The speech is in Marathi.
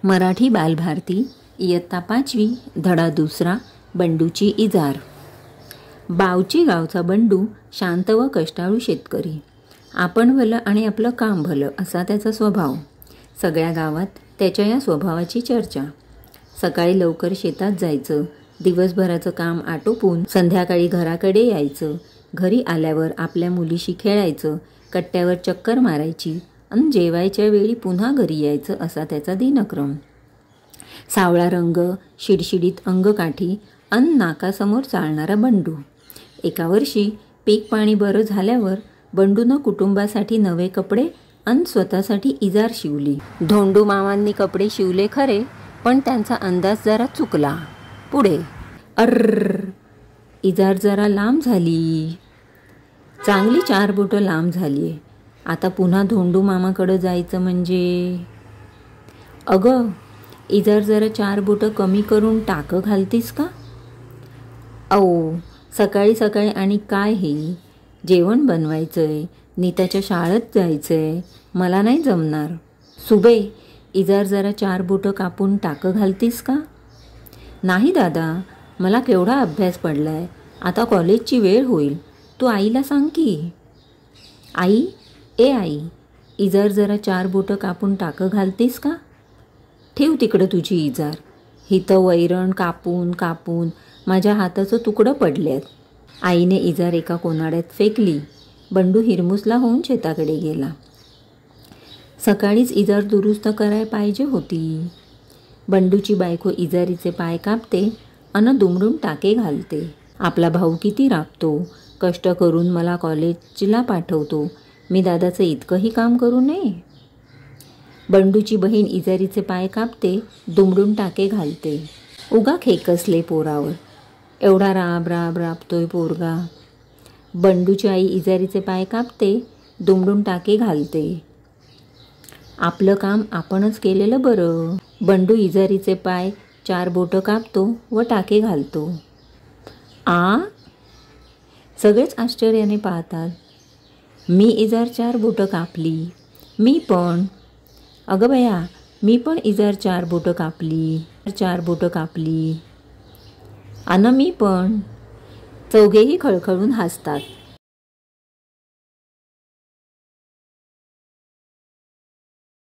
मराठी बालभारती इयत्ता 5वी धडा 2 बंडूची इजार। बावची गावचा बंडू शांत व कष्टाळू शेतकरी। आपण भलं आणि आपलं काम भलं असा त्याचा स्वभाव। सगळ्या गावात त्याच्या या स्वभावाची चर्चा। सकाळी लवकर शेतात जायचं, दिवसभराचं काम आटोपून संध्याकाळी घराकडे यायचं। घरी आल्यावर आपल्या मुलीशी खेळायचं, कट्ट्यावर चक्कर मारायची आणि जेवायच्या वेळी पुन्हा घरी यायचं असा त्याचा दिनक्रम। सावळा रंग, शिडशिडीत अंगकाठी अन नाकासमोर चालणारा बंडू। एका वर्षी पीक पाणी बरं झाल्यावर बंडूनं कुटुंबासाठी नवे कपडे अन स्वतःसाठी इजार शिवली। धोंडू मामांनी कपडे शिवले खरे, पण त्यांचा अंदाज जरा चुकला। पुढे अर्र, इजार जरा लांब झाली, चांगली 4 बोटं लांब झालीये। आता पुन्हा धोंडू मामाकडं जायचं म्हणजे अगं, इजार जरा 4 बोटं कमी करून टाकं घालतीस का? औ, सकाळी सकाळी आणि काय हे, जेवण बनवायचंय, नीताच्या शाळेत जायचंय, मला नाही जमणार। सुबे, इजार जरा 4 बोटं कापून टाकं घालतीस का? नाही दादा, मला केवढा अभ्यास पडलाय, आता कॉलेजची वेळ होईल, तू आईला सांग की। आई, ए आई, इजार जरा 4 बोटं कापून टाकं घालतीस का? ठेव तिकडं तुझी इजार, हिथं वैरण कापून कापून माझ्या हाताचं तुकडं पडल्यात। आईने इजार एका कोनाड्यात फेकली। बंडू हिरमुसला होऊन शेताकडे गेला। सकाळीच इजार दुरुस्त कराय पाहिजे होती। बंडूची बायको इजारीचे पाय कापते अन दुमडून टाके घालते। आपला भाऊ किती राबतो, कष्ट करून मला कॉलेजला पाठवतो, मी दादाचं इतकंही काम करू नये? बंडूची बहीण इजारीचे पाय कापते, दुमडून टाके घालते। उगा खेकसले पोरावर, एवढा राब राब राबतोय पोरगा। बंडूची आई इजारीचे पाय कापते, दुमडून टाके घालते। आपलं काम आपणच केलेलं बरं। बंडू इजारीचे पाय 4 बोटं कापतो व टाके घालतो। आ, सगळेच आश्चर्याने पाहतात। मी इजार 4 बोटं कापली, मी पण। अगं बया, मी पण इजार 4 बोटं कापली, 4 बोटं कापली, अन मी पण। चौघेही खळखळून हसतात।